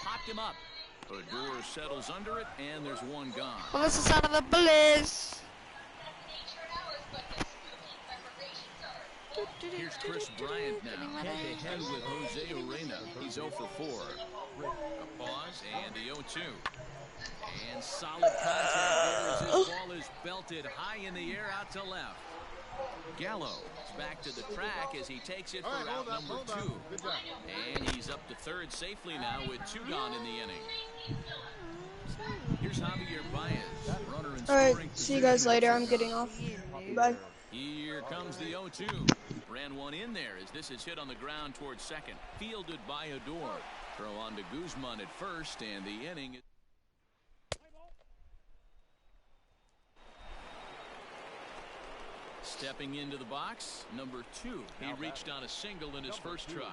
popped him up. Odor settles under it, and there's one gone. Well, this is out of the police. Here's Chris Bryant now, head-to-head with Jose Urena. He's 0 for 4. A pause, and the 0-2. And solid contact there as his ball is belted high in the air out to left. Gallo is back to the track as he takes it for out number 2. And he's up to third safely now with 2 gone in the inning. Here's Javier Baez, runner in scoring. All right, see you guys later. I'm getting off. Bye. Here comes the 0-2. Ran one in there as this is hit on the ground towards second. Fielded by Odor. Throw on to Guzman at first, and the inning. Stepping into the box, number 2. He reached on a single in his first try.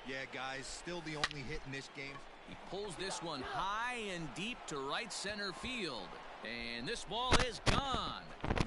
Yeah, guys, still the only hit in this game. He pulls this one high and deep to right center field. And this ball is gone.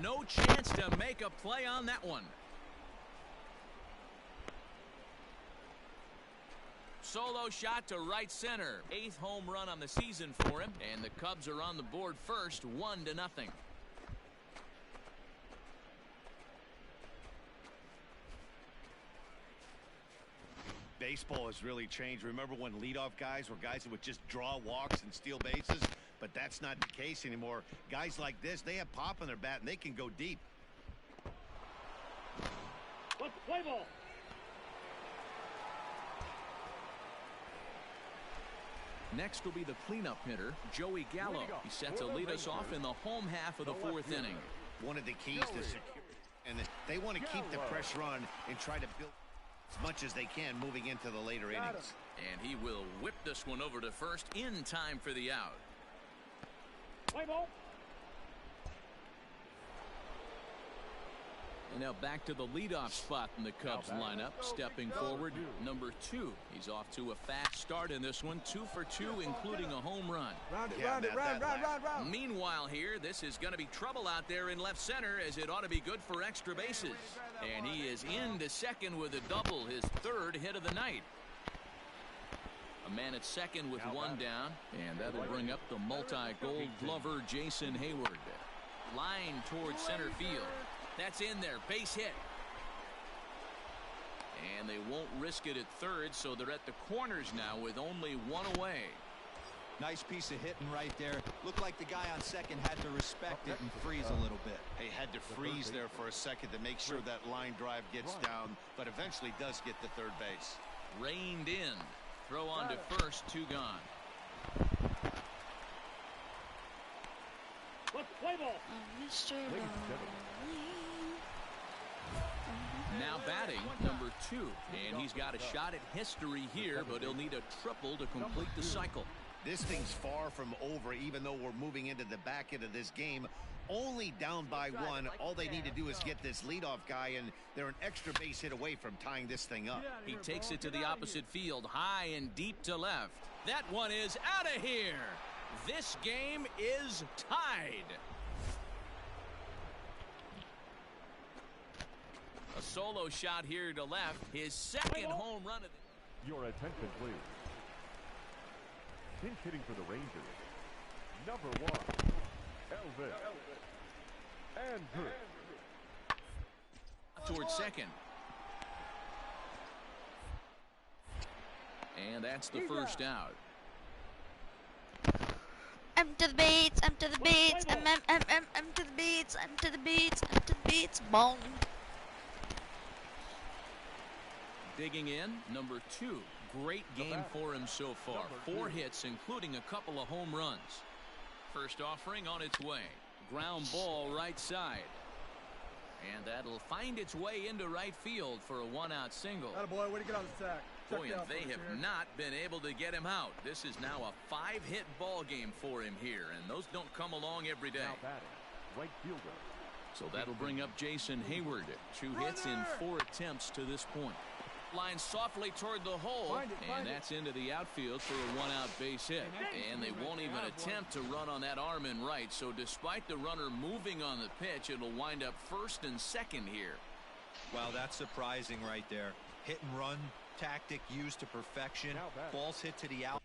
No chance to make a play on that one. Solo shot to right center. 8th home run on the season for him. And the Cubs are on the board first, 1-0. Baseball has really changed. Remember when leadoff guys were guys that would just draw walks and steal bases? But that's not the case anymore. Guys like this, they have pop on their bat and they can go deep. Let's play ball. Next will be the cleanup hitter, Joey Gallo. He set to lead us off in the home half of the 4th inning. One of the keys to secure, and they want to keep the pressure on and try to build as much as they can moving into the later innings. And he will whip this one over to first in time for the out. Play ball. And now back to the leadoff spot in the Cubs lineup. Stepping forward, number 2. He's off to a fast start in this one. 2 for 2, including a home run. Round. Meanwhile here, this is going to be trouble out there in left center, as it ought to be good for extra bases. And he is into second with a double, his 3rd hit of the night. A man at second with 1 down, and that'll bring up the multi-gold glover Jason Hayward. Line towards center field. That's in there, base hit. And they won't risk it at third, so they're at the corners now with only 1 away. Nice piece of hitting right there. Looked like the guy on second had to respect it and freeze a little bit. He had to freeze there for a second to make sure that line drive gets down, but eventually does get to third base. Reined in. Throw on to first, 2 gone. Let's play ball. Mr. Now batting, number 2. And he's got a shot at history here, but he'll need a triple to complete the cycle. This thing's far from over, even though we're moving into the back end of this game. Only down by 1. All they need to do is get this leadoff guy, and they're an extra base hit away from tying this thing up. He takes it to the opposite field, high and deep to left. That one is out of here. This game is tied. A solo shot here to left. His 2nd home run of the... Your attention, please. Pinch hitting for the Rangers. Number 1, Elvis Andrus. Towards second. And that's the first out. I'm to the beats, I'm to the beats, I'm to the beats, I'm to the beats, I'm to the beats, bong. Digging in, number 2. Great game for him so far. 4 hits, including a couple of home runs. First offering on its way. Ground ball right side. And that'll find its way into right field for a 1-out single. Attaboy, way to get on the sack. Boy, and they have not been able to get him out. This is now a 5-hit ball game for him here, and those don't come along every day. Now batting, right fielder. So that'll bring up Jason Hayward. 2 hits in 4 attempts to this point. Line softly toward the hole, and that's into the outfield for a 1-out base hit. And they won't even attempt to run on that arm in right, so despite the runner moving on the pitch, it'll wind up first and second here. Wow, that's surprising right there. Hit and run tactic used to perfection. Balls hit to the out.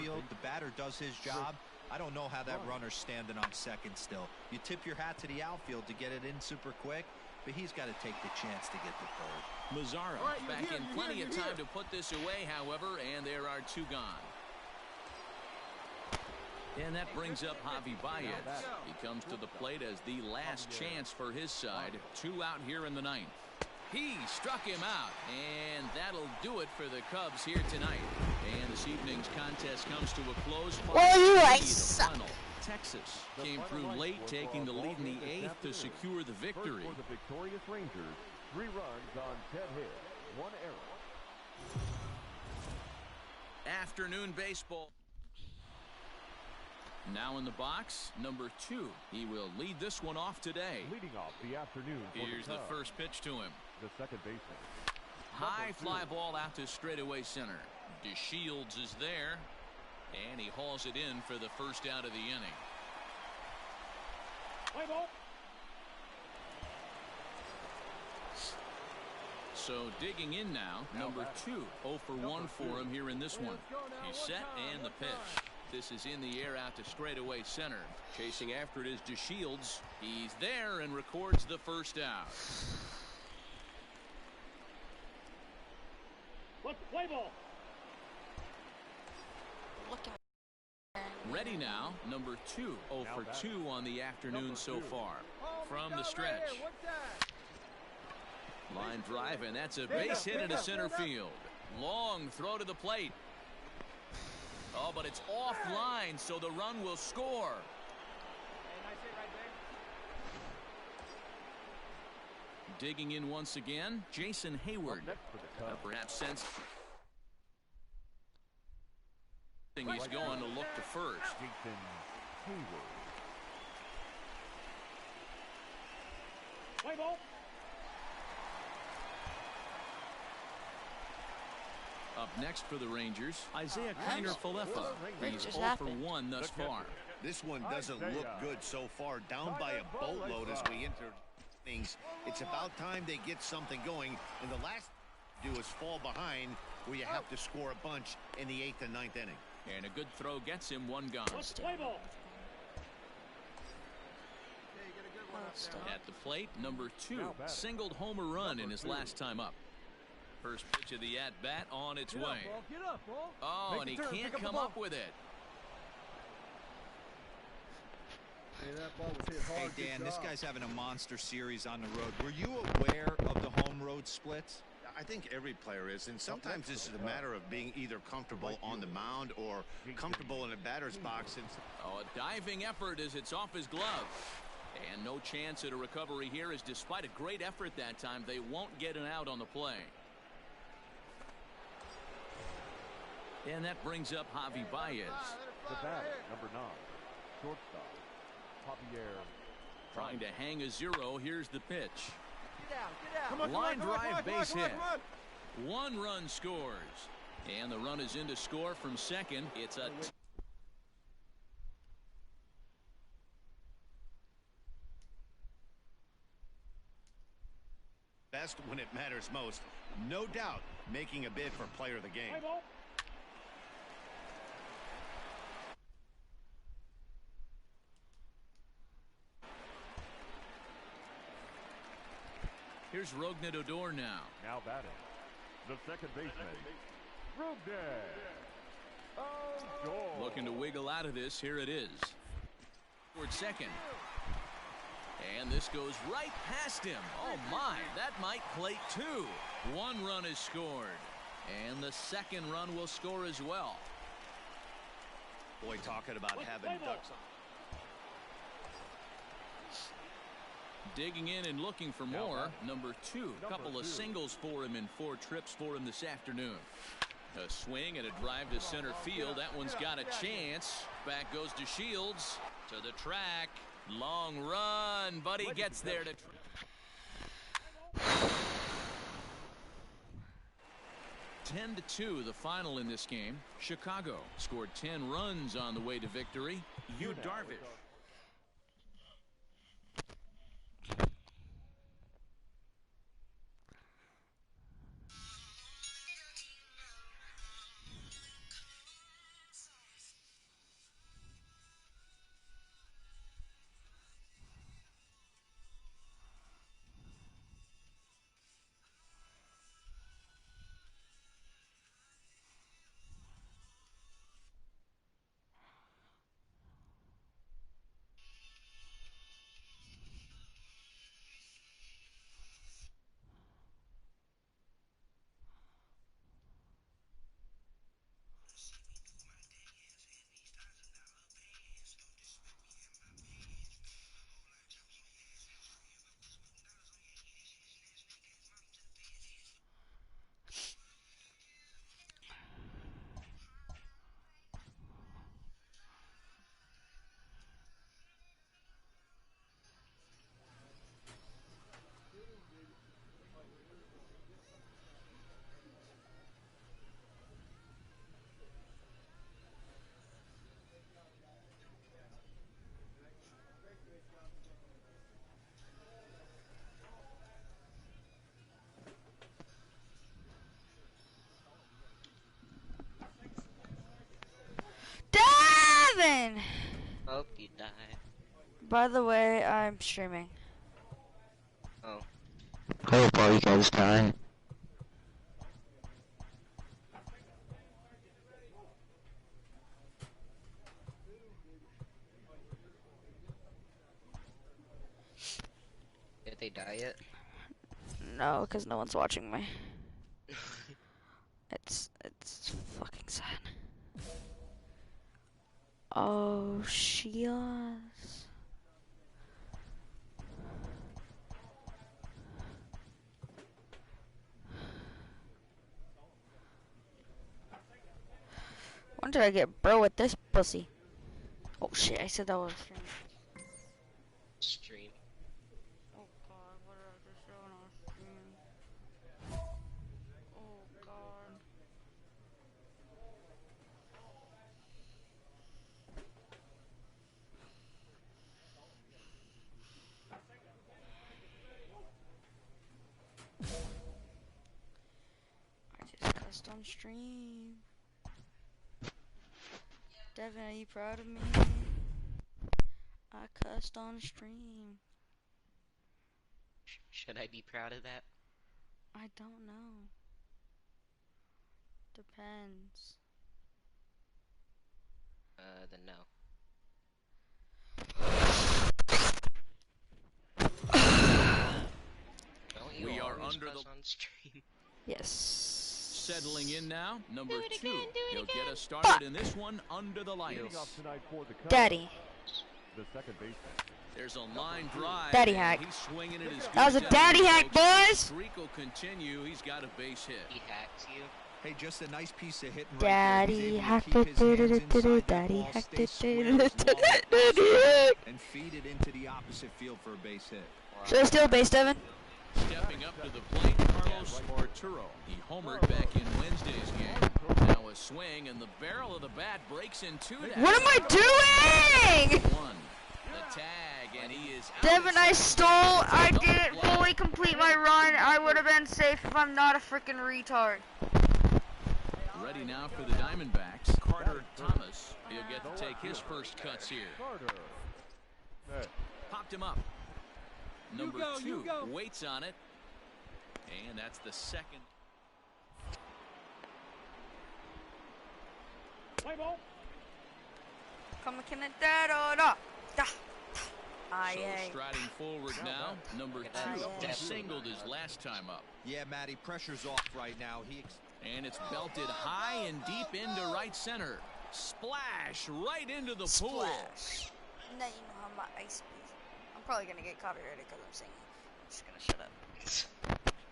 outfield, the batter does his job. I don't know how that runner's standing on second still. You tip your hat to the outfield to get it in super quick, but he's got to take the chance to get the third. Mazzaro back in plenty of time to put this away, however, and there are two gone. And that brings up Javi Baez. He comes to the plate as the last chance for his side. 2 out here in the 9th. He struck him out, and that'll do it for the Cubs here tonight. And this evening's contest comes to a close. Well, you guys suck. Texas came through late, taking the lead in the 8th to secure the victory. For the victorious Rangers, 3 runs on 10 hits, 1 error. Afternoon baseball. Now in the box, number 2. He will lead this one off today. Leading off the afternoon. Here's the first pitch to him. The second baseman. High fly ball out to straightaway center. DeShields is there, and he hauls it in for the first out of the inning. Play ball. So digging in now, number 2. 0 for 1 for him here in this one. He's set and the pitch. This is in the air out to straightaway center. Chasing after it is DeShields. He's there and records the first out. Let's play ball. Ready now, number 2. 0 for 2 on the afternoon so far. From the stretch. Line drive, and that's a base hit into center field. Long throw to the plate. Oh, but it's offline, so the run will score. Digging in once again, Jason Hayward. Perhaps sensing he's going to look to first. Jason Hayward. Play ball. Up next for the Rangers, Isaiah Kiner-Falefa. He's just 0 for happened? 1 thus far. This one doesn't look good so far. Down by a boatload as we enter things. It's about time they get something going. And the last do is fall behind where you have to score a bunch in the 8th and 9th inning. And a good throw gets him 1 gone. Let's play ball. At the plate, number 2 singled home a run in his last time up. First pitch of the at-bat on its way. Get up, ball. Oh, and he can't come up with it. Hey, that ball was hit hard. Hey, Dan, this guy's having a monster series on the road. Were you aware of the home road splits? I think every player is, and sometimes this is a matter of being either comfortable on the mound or comfortable in a batter's box. And Oh, a diving effort as it's off his glove. And no chance at a recovery here, as despite a great effort that time, they won't get an out on the play. And that brings up Javi Baez. The batter, number 9. Shortstop. Javier. Trying to hang a 0. Here's the pitch. Come on, Line come on, drive, come on, base come on, hit. come on. 1 run scores. And the run is in to score from second. It's a best when it matters most. No doubt making a bid for player of the game. Play ball. Here's Rougned Odor now. Now batting. The second baseman. Rougned. Odor. Looking to wiggle out of this. Here it is. Toward second. And this goes right past him. Oh my, that might plate 2. 1 run is scored. And the second run will score as well. Boy, talking about having ducks on. Digging in and looking for more. Number 2. Couple of singles for him in 4 trips for him this afternoon. A swing and a drive to center field. That one's got a chance. Back goes DeShields to the track. Long run, but he gets there to. 10-2, the final in this game. Chicago scored 10 runs on the way to victory. Yu Darvish. By the way, I'm streaming. Oh. Hope all you guys die. Did they die yet? No, because no one's watching me. It's fucking sad. Oh, Shias. When did I get bro with this pussy? Oh shit, I said that was stream. Stream. Oh god, what did I just say when I was streaming? Oh god. I just cussed on stream. Devin, are you proud of me? I cussed on stream. Should I be proud of that? I don't know. Depends. Then no. Don't you We are always under cuss the- on stream? Yes. Settling in now, number Do it 2. again, do it He'll again. get us started in this one under the lights. Leading off tonight for the Cubs, Daddy. the second baseman. There's a line drive. Daddy and hack. He's swinging it as That was a good as daddy ever, hack, folks. boys! Streak will continue. He's got a base hit. He hacks you. Hey, just a nice piece of hitting Daddy right hacked there. it, He's able to keep his hands inside that daddy ball, hacked stay it, square as long as possible, and feed it into the opposite field for a base hit. Should I steal base, Devin? Stepping up to the plate, Carlos Arturo. He homered back in Wednesday's game. Now a swing, and the barrel of the bat breaks in two. What am I doing? One. The tag, and he is out. Devin, I stole. I didn't fully complete my run. I would have been safe if I'm not a freaking retard. Ready now for the Diamondbacks. Carter Thomas. He'll get to take his first cuts here. Carter. Next. Popped him up. Number 2 waits on it. And that's the second. Play ball. So striding forward now, number 2. He singled his last time up. Yeah, Matty, pressure's off right now. And it's belted high and deep into right center. Splash right into the pool. Now you know how my ice is. I'm probably gonna get copyrighted because I'm singing. I'm just gonna shut up.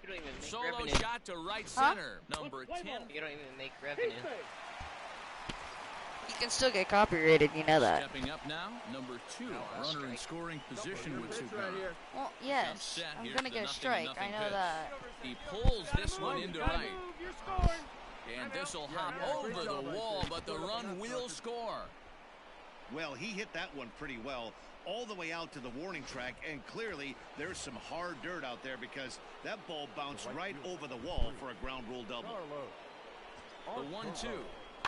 You don't even make Solo revenue. shot to right center. Number 10. You don't even make revenue. You can still get copyrighted, you know that. Stepping up now, number 2. Runner in scoring position with 2 Right here. Well, yes. Set. I'm Here's gonna the get a nothing strike. I nothing know pitch. that. He pulls this one into Gotta right. move, you're scoring. And this will Yeah, hop yeah, great over job the right wall, there. but the run will score. Well, he hit that one pretty well all the way out to the warning track, and clearly there's some hard dirt out there because that ball bounced right over the wall for a ground rule double. The 1-2.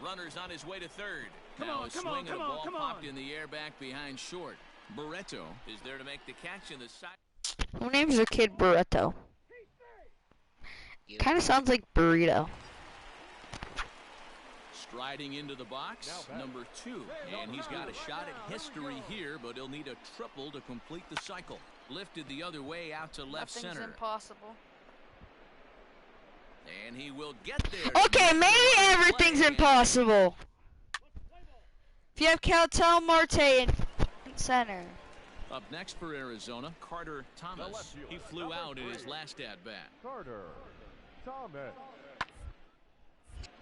Runner's on his way to third. Come Now on, a come swing on, and a come on, ball come popped on. in the air back behind short. Barreto is there to make the catch in the side. Who names their kid Barreto? You. Kind of sounds like burrito. Striding into the box, number 2. And he's got a shot at history here, but he'll need a triple to complete the cycle. Lifted the other way out to left Nothing's center. impossible. And he will get there. Okay, maybe everything's Play. impossible. If you have Caltel Marte in center. Up next for Arizona, Carter Thomas. He flew out in his last at-bat. Carter. Thomas.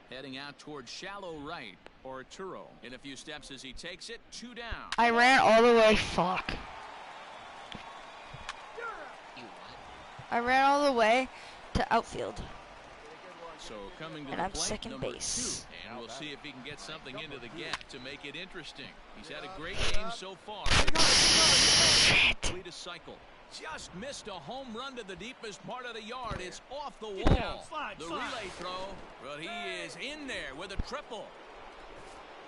Heading out towards shallow right, Arturo. In a few steps as he takes it, 2 down. I ran all the way. Fuck. You what? I ran all the way to outfield. So coming to And the I'm plate, second number base. 2. And we'll see if he can get something into the gap to make it interesting. He's had a great game so far. Shit. Complete a cycle. Just missed a home run to the deepest part of the yard. It's off the wall. The relay throw, but he is in there with a triple.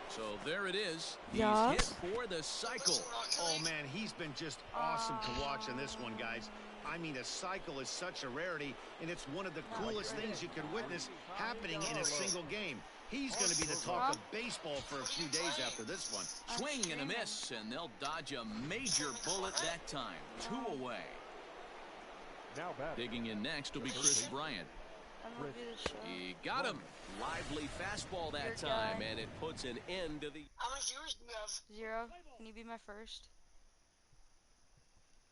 So there it is. He's Yes. hit for the cycle. Oh, man, he's been just awesome to watch in this one, guys. I mean, a cycle is such a rarity, and it's one of the coolest things you could witness happening in a single game. He's going to be the talk of baseball for a few days after this one. Swing and a miss, and they'll dodge a major bullet that time. 2 away. Now back. Digging in next will be Chris Bryant. He got him. Lively fastball that time, and it puts an end to the... How many viewers do you have? 0. Can you be my first?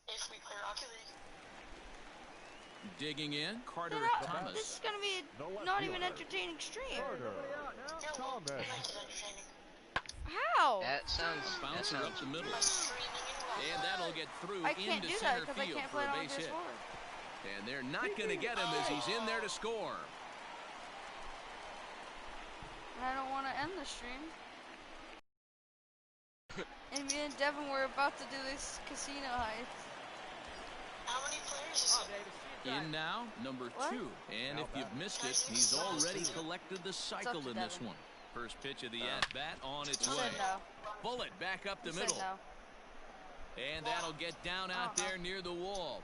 If we play Rocket League. Digging in, Carter Thomas. This is gonna be a not even entertaining stream. Thomas. How? That sounds. Bouncer up the middle. And that'll get through I can't into do that center because I field can't for play a it on base hit. PS4. And they're not going to get him as he's in there to score. And I don't want to end the stream. And me and Devin were about to do this casino heist. How many players is it? In now, number 2. And if you've missed it, he's already collected the cycle in this one. First pitch of the at-bat on its He way. said no. Bullet back up the He middle. said no. And that'll get down out there near the wall.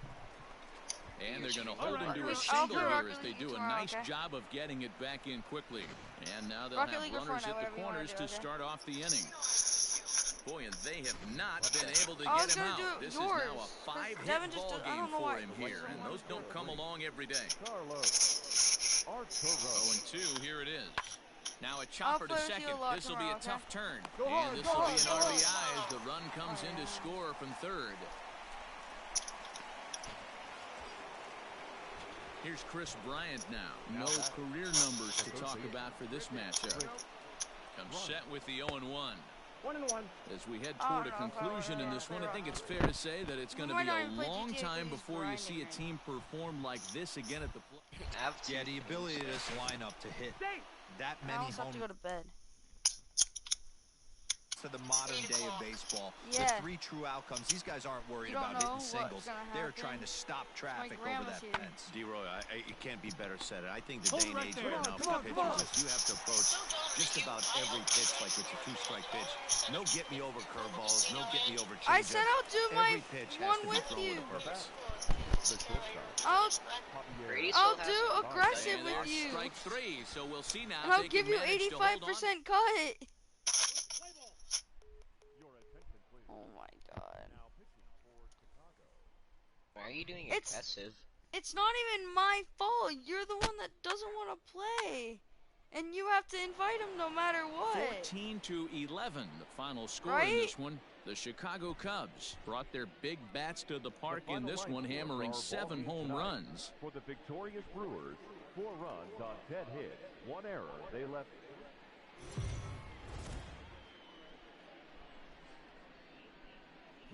And they're going to hold him to a I'll single play here Rocket as they League do a tomorrow, nice okay? job of getting it back in quickly. And now they'll Rocket have League or runners Fortnite, at the whatever you wanna corners do, to okay? start off the inning. Boy, and they have not been able to I get was him gonna out. do This yours, is now a 5-hit Devin just ball did- I game don't know for why. him here, and those don't come along every day. Carlos. Arturo. 0-2, here it is. Now a chopper to play with you second. a lot This will be a tomorrow, tough turn. Go hard, And this go will be an hard, go RBI as the run comes in to score from third. Here's Chris Bryant now. No career numbers to talk about for this matchup. Comes set with the 0-1. 1-1. As we head toward a conclusion in this one, I think it's fair to say that it's going to be a long time before you see a team perform like this again at the plate. Yeah, the ability of this lineup to hit that I many almost have to go home to bed. to the modern day of baseball. Yeah. With 3 true outcomes, these guys aren't worried You don't about know hitting what's singles. gonna They're happen. trying to stop traffic over grandma's that here. fence. D-Roy, it can't be better said. I think the day and age Come right on, now come for on, come on. pitchers is you have to approach just about every pitch like it's a 2-strike pitch. No get me over curveballs, no get me over I changeups. said I'll do my Every pitch has one to be with thrown you. with a purpose. Brady I'll still has do some aggressive And with there's you. strike 3, so we'll see now. And I'll if they give can you manage to hold on. 85% cut. Oh my god. Why are you doing It's- aggressive? It's not even my fault. You're the one that doesn't want to play. And you have to invite him no matter what. 14-11, the final score in Right? this one. The Chicago Cubs brought their big bats to the park in this one, hammering 7 home runs. For the victorious Brewers, 4 runs on 10 hits, 1 error. They left.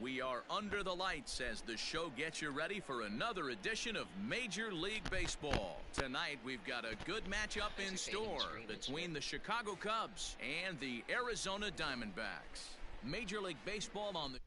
We are under the lights as the show gets you ready for another edition of Major League Baseball. Tonight, we've got a good matchup in store between the Chicago Cubs and the Arizona Diamondbacks. Major League Baseball on the...